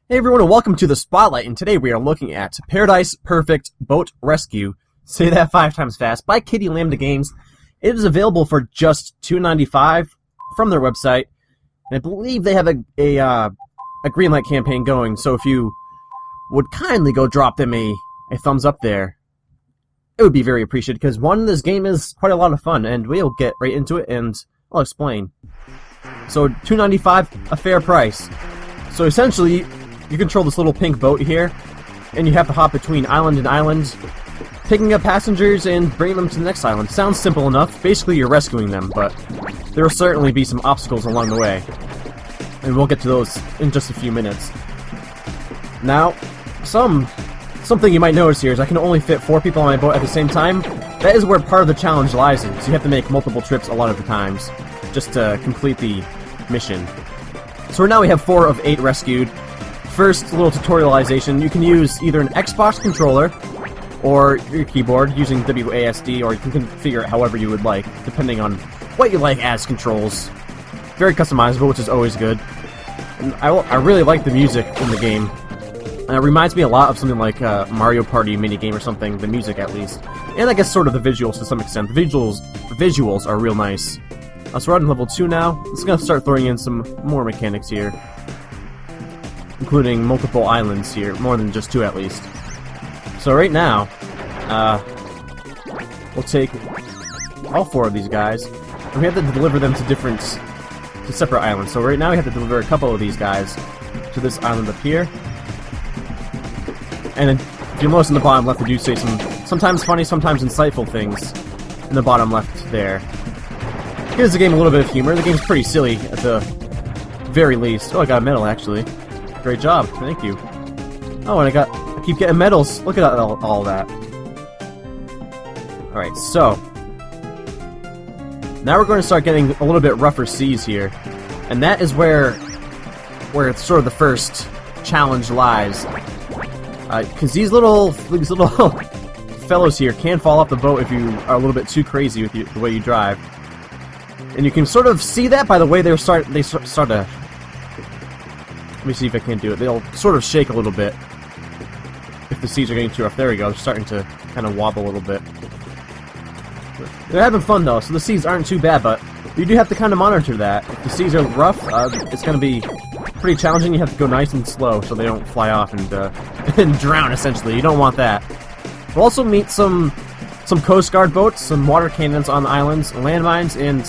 Hey everyone, and welcome to the Spotlight, and today we are looking at Paradise Perfect Boat Rescue. Say that 5 times fast, by Kitty Lambda Games. It is available for just $2.95 from their website, and I believe they have a Greenlight campaign going, so if you would kindly go drop them a thumbs up there, it would be very appreciated, because this game is quite a lot of fun, and we'll get right into it, and I'll explain. So, $2.95, a fair price. So essentially, you control this little pink boat here, and you have to hop between island and island, picking up passengers and bringing them to the next island. Sounds simple enough. Basically, you're rescuing them, but there will certainly be some obstacles along the way. And we'll get to those in just a few minutes. Now, something you might notice here is I can only fit 4 people on my boat at the same time. That is where part of the challenge lies in, so you have to make multiple trips a lot of the times, just to complete the mission. So right now we have 4 of 8 rescued. First, a little tutorialization. You can use either an Xbox controller or your keyboard using WASD, or you can configure it however you would like, depending on what you like as controls. Very customizable, which is always good. And I really like the music in the game. It reminds me a lot of something like Mario Party minigame or something, the music at least. And I guess sort of the visuals to some extent. The visuals are real nice. So we're on level 2 now. Let's gonna start throwing in some more mechanics here, including multiple islands here, more than just 2 at least. So right now, we'll take all 4 of these guys, and we have to deliver them to separate islands. So right now we have to deliver a couple of these guys to this island up here. And then, if you'll notice in the bottom left, we do say sometimes funny, sometimes insightful things in the bottom left there. Gives the game a little bit of humor. The game's pretty silly at the very least. Oh, I got a medal actually. Great job, thank you. Oh, and I keep getting medals. Look at all that. Alright, so now we're going to start getting a little bit rougher seas here. And that is where it's sort of the first challenge lies. Because these little fellows here can fall off the boat if you are a little bit too crazy with the way you drive. And you can sort of see that by the way they start to... Let me see if I can do it. They'll sort of shake a little bit if the seas are getting too rough. There we go. They're starting to kind of wobble a little bit. They're having fun though, so the seas aren't too bad, but you do have to kind of monitor that. If the seas are rough, it's going to be pretty challenging. You have to go nice and slow so they don't fly off and and drown, essentially. You don't want that. We'll also meet some Coast Guard boats, some water cannons on the islands, landmines, and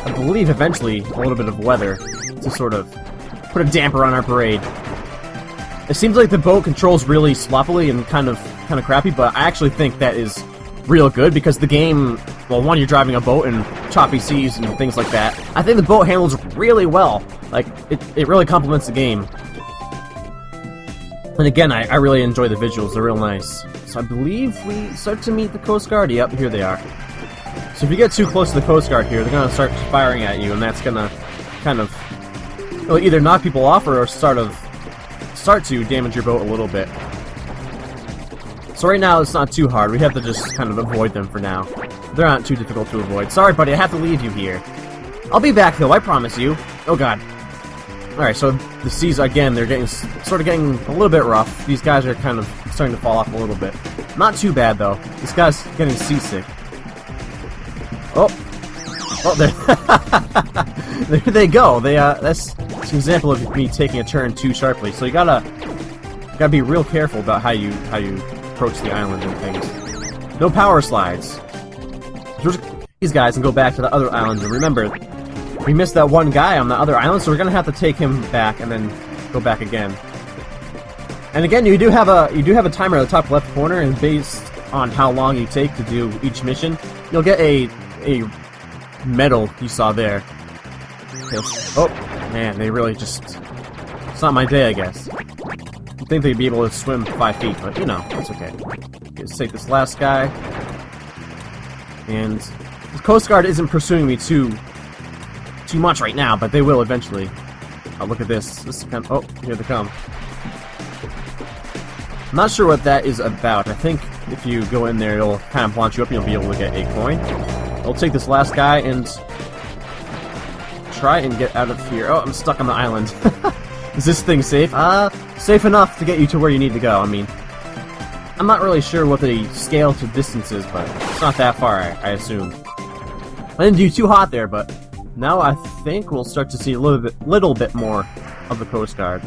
I believe eventually a little bit of weather to sort of put a damper on our parade. It seems like the boat controls really sloppily and kind of crappy, but I actually think that is real good because the game, well, one, you're driving a boat in choppy seas and things like that. I think the boat handles really well. Like, it really complements the game. And again, I really enjoy the visuals. They're real nice. So I believe we start to meet the Coast Guard. Yep, here they are. So if you get too close to the Coast Guard here, they're going to start firing at you, and that's going to kind of either knock people off or start to damage your boat a little bit. So right now it's not too hard. We have to just kind of avoid them for now. They're not too difficult to avoid. Sorry, buddy, I have to leave you here. I'll be back though, I promise you. Oh god. Alright, so the seas again, they're getting a little bit rough. These guys are kind of starting to fall off a little bit. Not too bad though. This guy's getting seasick. Oh, there they go. That's an example of me taking a turn too sharply. So you gotta be real careful about how you approach the island and things. No power slides. These guys can go back to the other islands. And remember, we missed that one guy on the other island, so we're gonna have to take him back and then go back again. And again, you do have a timer at the top left corner, and based on how long you take to do each mission, you'll get a medal you saw there. Oh, man, they really just... It's not my day, I guess. You'd think they'd be able to swim 5 feet, but, you know, that's okay. Let's take this last guy. And the Coast Guard isn't pursuing me too much right now, but they will eventually. Oh, look at this. Oh, here they come. I'm not sure what that is about. I think if you go in there, it'll kind of launch you up and you'll be able to get a coin. I'll take this last guy and try and get out of here. Oh, I'm stuck on the island. Is this thing safe? Safe enough to get you to where you need to go. I mean, I'm not really sure what the scale to distance is, but it's not that far, I assume. I didn't do too hot there, but now I think we'll start to see a little bit more of the Coast Guard.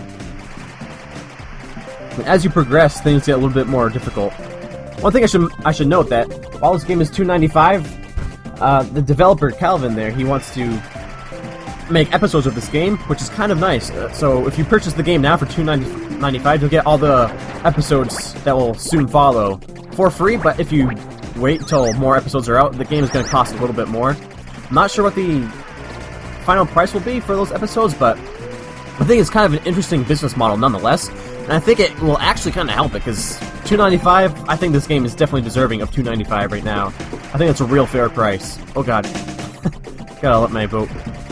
And as you progress, things get a little bit more difficult. One thing I should note that while this game is $2.95, the developer Calvin there, he wants to make episodes of this game, which is kind of nice. So if you purchase the game now for $2.95, you'll get all the episodes that will soon follow for free. But if you wait till more episodes are out, the game is going to cost a little bit more. I'm not sure what the final price will be for those episodes, but I think it's kind of an interesting business model nonetheless. And I think it will actually kind of help it, because $2.95, I think this game is definitely deserving of $2.95 right now. I think it's a real fair price. Oh god. Gotta let my boat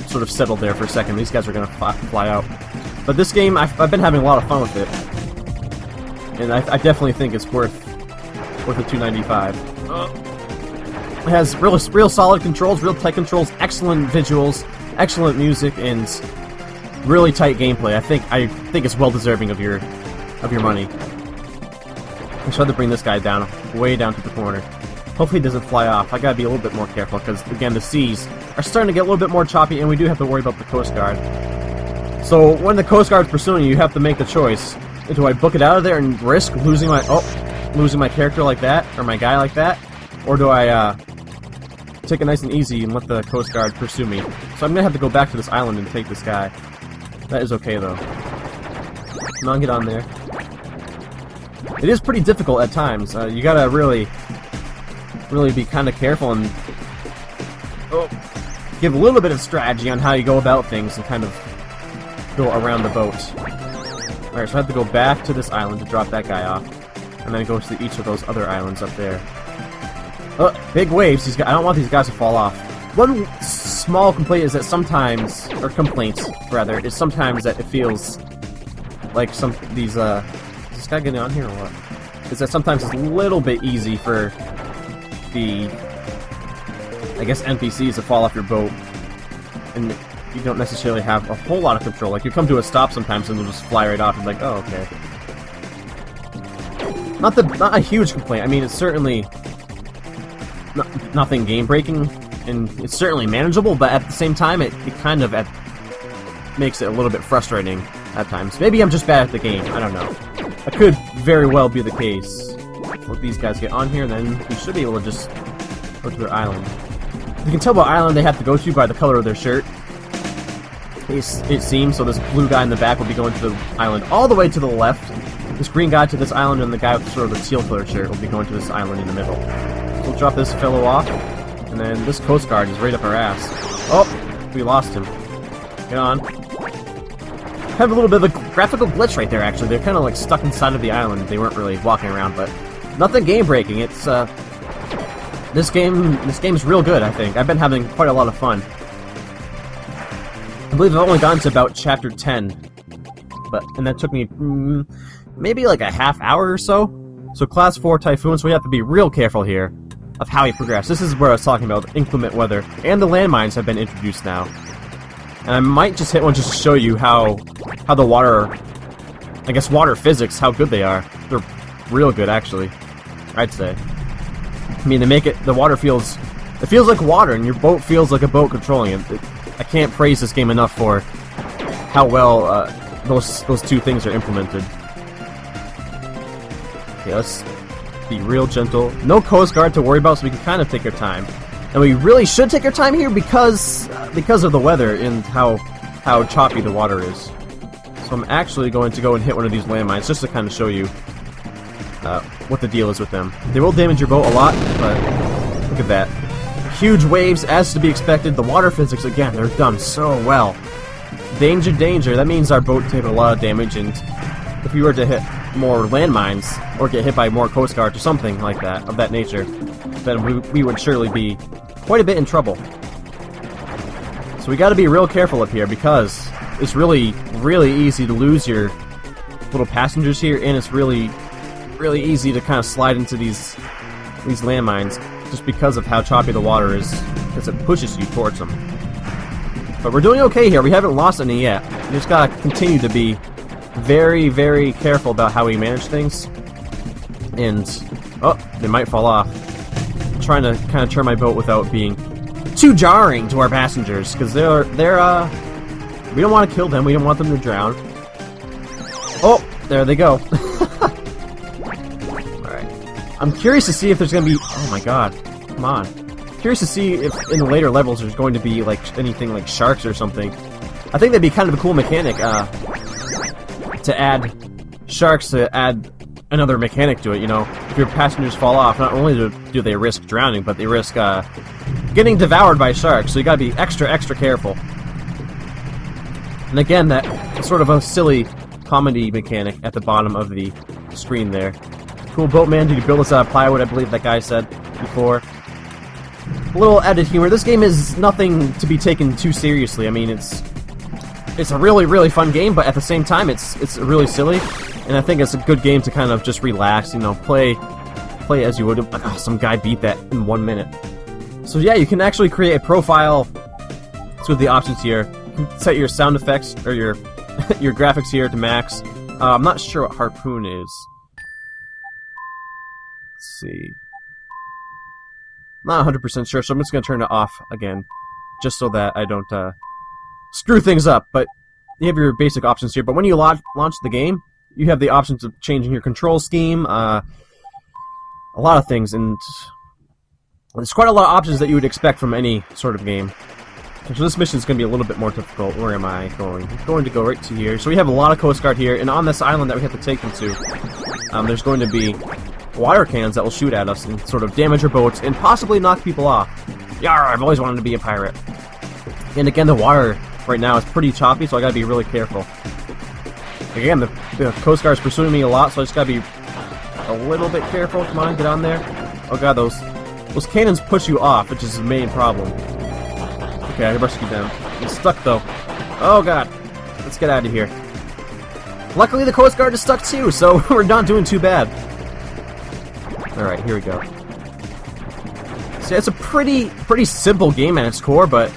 sort of settle there for a second. These guys are gonna fly out. But this game, I've been having a lot of fun with it. And I definitely think it's worth the $2.95. It has real solid controls, real tight controls, excellent visuals, excellent music, and really tight gameplay. I think it's well deserving of your money. I should have to bring this guy down, way down to the corner. Hopefully he doesn't fly off. I gotta be a little bit more careful, because again, the seas are starting to get a little bit more choppy, and we do have to worry about the Coast Guard. So when the Coast Guard's pursuing you, you have to make the choice. Do I book it out of there and risk losing my character like that, or my guy like that? Or do I take it nice and easy and let the Coast Guard pursue me? So I'm gonna have to go back to this island and take this guy. That is okay though. Come on, get on there. It is pretty difficult at times. You gotta really be kind of careful and give a little bit of strategy on how you go about things and kind of go around the boat. Alright, so I have to go back to this island to drop that guy off, and then go to each of those other islands up there. Oh, big waves. I don't want these guys to fall off. One small complaint is that sometimes, or complaints rather, is sometimes that it feels like is this guy getting on here or what? Is that sometimes it's a little bit easy for the, I guess, NPCs to fall off your boat, and you don't necessarily have a whole lot of control. Like, you come to a stop sometimes and they'll just fly right off and like, oh, okay. Not a huge complaint. I mean, it's certainly nothing game-breaking, and it's certainly manageable, but at the same time, it kind of makes it a little bit frustrating at times. Maybe I'm just bad at the game, I don't know. That could very well be the case. Let these guys get on here, and then we should be able to just go to their island. You can tell what island they have to go to by the color of their shirt. It seems, so this blue guy in the back will be going to the island all the way to the left. This green guy to this island, and the guy with sort of the teal color shirt will be going to this island in the middle. So we'll drop this fellow off, and then this Coast Guard is right up our ass. Oh, we lost him. Get on. Have a little bit of a graphical glitch right there, actually. They're kind of like stuck inside of the island. They weren't really walking around, but nothing game-breaking. It's, this game's real good, I think. I've been having quite a lot of fun. I believe I've only gotten to about chapter 10, and that took me maybe like a half hour or so. So class 4 typhoon, so we have to be real careful here of how we progress. This is where I was talking about inclement weather, and the landmines have been introduced now. And I might just hit one just to show you how the water, I guess water physics, how good they are. They're real good, actually, I'd say. I mean, they make it, the water feels like water, and your boat feels like a boat controlling it. I can't praise this game enough for how well those two things are implemented. Okay, let's be real gentle. No Coast Guard to worry about, so we can kind of take our time. And we really should take our time here because of the weather and how choppy the water is. So I'm actually going to go and hit one of these landmines just to kind of show you what the deal is with them. They will damage your boat a lot, but look at that. Huge waves, as to be expected. The water physics, again, they're done so well. Danger, danger. That means our boat take a lot of damage, and if we were to hit more landmines, or get hit by more Coast Guards or something like that, of that nature, then we would surely be quite a bit in trouble. So we gotta be real careful up here, because it's really, really easy to lose your little passengers here, and it's really, really easy to kind of slide into these landmines, just because of how choppy the water is, because it pushes you towards them. But we're doing okay here. We haven't lost any yet. We just gotta continue to be very, very careful about how we manage things. And, oh, they might fall off. I'm trying to kind of turn my boat without being too jarring to our passengers, because we don't want to kill them. We don't want them to drown. Oh, there they go. Alright. I'm curious to see if there's going to be... Oh my god. Come on. Curious to see if in the later levels there's going to be like anything like sharks or something. I think that'd be kind of a cool mechanic to add sharks, to add another mechanic to it, you know. If your passengers fall off, not only do they risk drowning, but they risk getting devoured by sharks, so you gotta be extra, extra careful. And again, that sort of a silly comedy mechanic at the bottom of the screen there. Cool boatman, you can build this out of plywood, I believe that guy said before. A little added humor. This game is nothing to be taken too seriously. I mean, it's a really, really fun game, but at the same time, it's really silly. And I think it's a good game to kind of just relax, you know, play as you would. Oh, some guy beat that in 1 minute. So yeah, you can actually create a profile through the options here. You can set your sound effects or your your graphics here to max. I'm not sure what harpoon is. Let's see. Not 100% sure, so I'm just going to turn it off again, just so that I don't screw things up. But you have your basic options here. But when you launch the game, you have the options of changing your control scheme, a lot of things, and there's quite a lot of options that you would expect from any sort of game. So this mission is going to be a little bit more difficult. Where am I going? I'm going to go right to here. So we have a lot of Coast Guard here, and on this island that we have to take them to, there's going to be water cannons that will shoot at us and sort of damage our boats and possibly knock people off. Yarr, I've always wanted to be a pirate. And again, the water right now is pretty choppy, so I gotta be really careful. Again, the Coast Guard is pursuing me a lot, so I just gotta be a little bit careful. Come on, get on there. Oh god, those cannons push you off, which is the main problem. Okay, I rescued them. I'm stuck though. Oh god, let's get out of here. Luckily, the Coast Guard is stuck too, so we're not doing too bad. Alright, here we go. So it's a pretty simple game at its core, but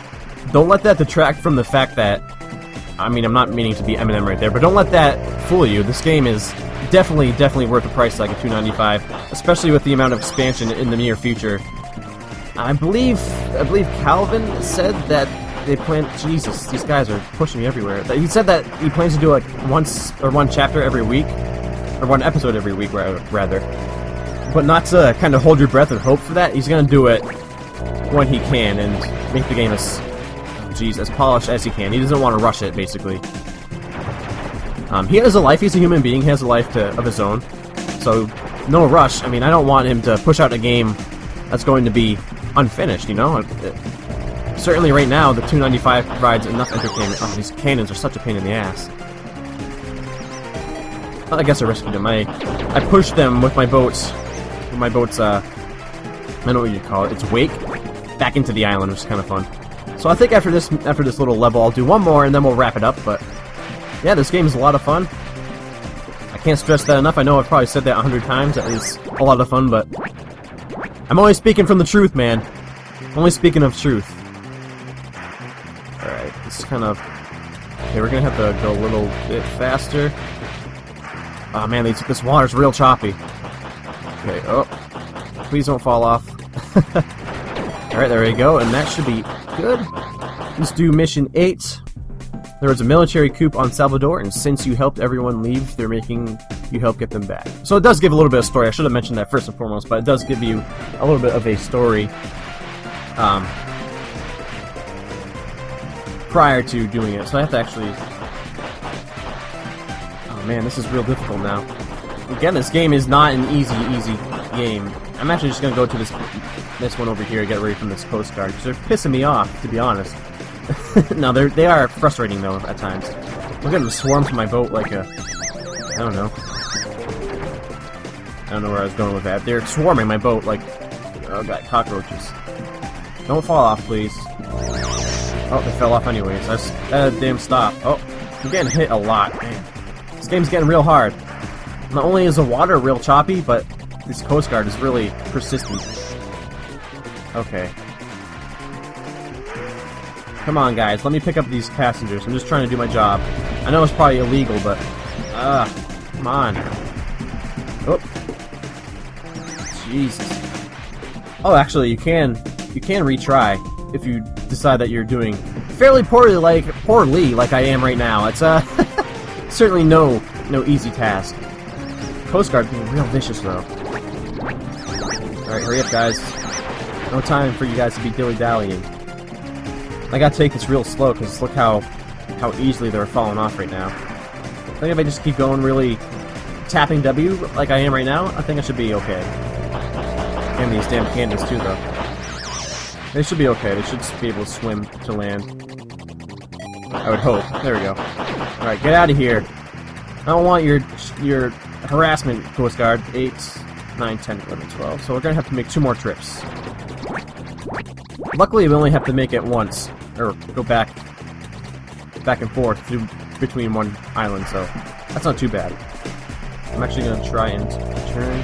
don't let that detract from the fact that, I mean, I'm not meaning to be Eminem right there, but don't let that fool you. This game is definitely worth the price tag of $2.95, especially with the amount of expansion in the near future. I believe Calvin said that they plan... Jesus, these guys are pushing me everywhere. He said that he plans to do like one chapter every week, or one episode every week, rather. But not to kind of hold your breath and hope for that. He's going to do it when he can and make the game as polished as he can. He doesn't want to rush it, basically. He has a life. He's a human being. He has a life of his own. So, no rush. I mean, I don't want him to push out a game that's going to be unfinished, you know? Certainly right now, the $2.95 provides enough entertainment. Oh, these cannons are such a pain in the ass. Well, I guess I rescued them. I pushed them with my boats. I don't know what you'd call it. It's wake back into the island, which is kind of fun. So I think after this little level, I'll do one more and then we'll wrap it up. But yeah, this game is a lot of fun. I can't stress that enough. I know I've probably said that 100 times. That is a lot of fun, but I'm only speaking from the truth, man. Only speaking of truth. All right, it's kind of okay. We're gonna have to go a little bit faster. Oh man, this water's real choppy. Okay, oh, please don't fall off. Alright, there we go, and that should be good. Let's do mission 8. There was a military coup on Salvador, and since you helped everyone leave, they're making you help get them back. So it does give a little bit of story. I should have mentioned that first and foremost, but it does give you a little bit of a story prior to doing it. So I have to actually... Oh man, this is real difficult now. Again, this game is not an easy game. I'm actually just gonna go to this one over here, get away from this Coast Guard, because they're pissing me off, to be honest. No, they are frustrating though at times. Look at them swarm to my boat like a... I don't know where I was going with that. They're swarming my boat like... Oh god, cockroaches. Don't fall off, please. Oh, they fell off anyways. That damn stop. Oh, I'm getting hit a lot. Man. This game's getting real hard. Not only is the water real choppy, but this Coast Guard is really persistent. Okay. Come on, guys. Let me pick up these passengers. I'm just trying to do my job. I know it's probably illegal, but... come on. Oh. Jesus. Oh, actually, you can retry if you decide that you're doing fairly poorly like I am right now. It's certainly no easy task. Coast Guard being real vicious though. Alright, hurry up, guys. No time for you guys to be dilly-dallying. I gotta take this real slow because look how easily they're falling off right now. I think if I just keep going really tapping W like I am right now, I think I should be okay. And these damn cannons too, though. They should be okay. They should just be able to swim to land. I would hope. There we go. Alright, get out of here. I don't want your harassment, Coast Guard. 8, 9, 10, 11, 12. So we're gonna have to make 2 more trips. Luckily, we only have to make it once. Or go back and forth between one island, so that's not too bad. I'm actually gonna try and turn.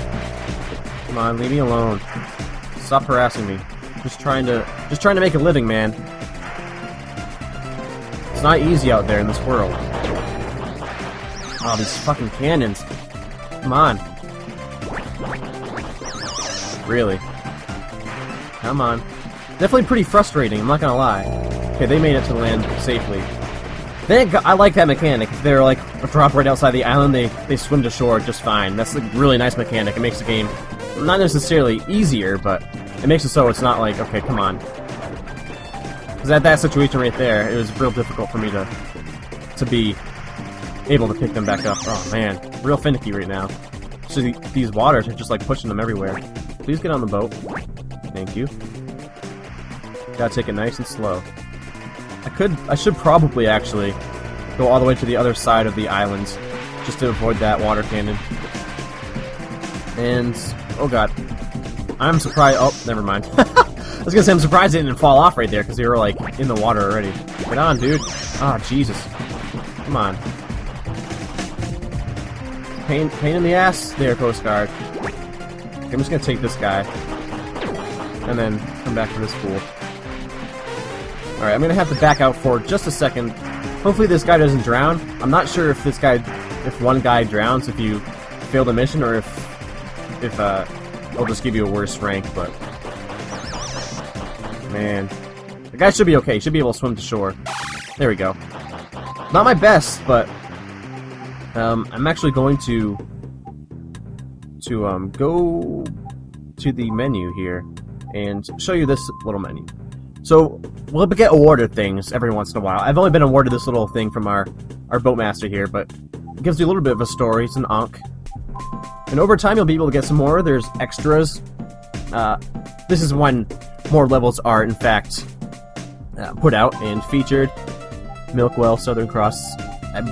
Come on, leave me alone. Stop harassing me. Just trying to make a living, man. It's not easy out there in this world. Oh, these fucking cannons. Come on. Really? Come on. Definitely pretty frustrating, I'm not gonna lie. Okay, they made it to land safely. I like that mechanic. If they're like drop right outside the island, they swim to shore just fine. That's a really nice mechanic. It makes the game not necessarily easier, but it makes it so it's not like, okay, come on. Because at that situation right there, it was real difficult for me to be able to pick them back up. Oh man, real finicky right now. So these waters are just like pushing them everywhere. Please get on the boat. Thank you. Gotta take it nice and slow. I should probably actually go all the way to the other side of the islands just to avoid that water cannon. And oh god, I'm surprised. Oh, never mind. I was gonna say I'm surprised it didn't fall off right there because they were like in the water already. Get on, dude. Oh Jesus, come on. Pain in the ass there, Coast Guard. Okay, I'm just gonna take this guy and then come back to this fool. Alright, I'm gonna have to back out for just a second. Hopefully this guy doesn't drown. I'm not sure if if one guy drowns if you fail the mission, or if it'll just give you a worse rank, but... Man. The guy should be okay. He should be able to swim to shore. There we go. Not my best, but... I'm actually going to go to the menu here and show you this little menu. So, we'll get awarded things every once in a while. I've only been awarded this little thing from our boatmaster here, but it gives you a little bit of a story. It's an Ankh. And over time, you'll be able to get some more. There's extras. This is when more levels are, in fact, put out and featured. Milkwell, Southern Cross. I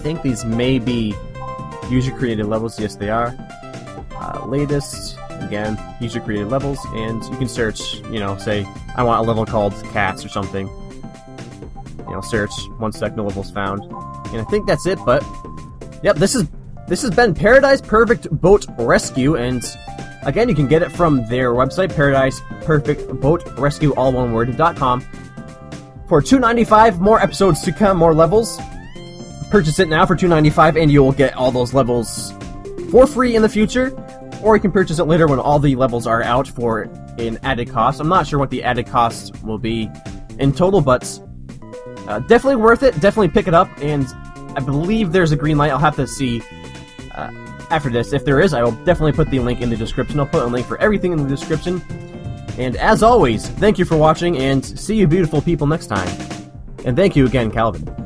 think these may be user-created levels. Yes, they are. Latest, again, user-created levels, and you can search, you know, say, I want a level called Cats or something. You know, search, 1 sec, no levels found. And I think that's it, but... Yep, this has been Paradise Perfect Boat Rescue, and again, you can get it from their website, ParadisePerfectBoatRescue, all one word.com. For $2.95, more episodes to come, more levels. Purchase it now for $2.95, and you will get all those levels for free in the future. Or you can purchase it later when all the levels are out for an added cost. I'm not sure what the added cost will be in total, but definitely worth it. Definitely pick it up, and I believe there's a green light. I'll have to see after this. If there is, I will definitely put the link in the description. I'll put a link for everything in the description. And as always, thank you for watching, and see you beautiful people next time. And thank you again, Calvin.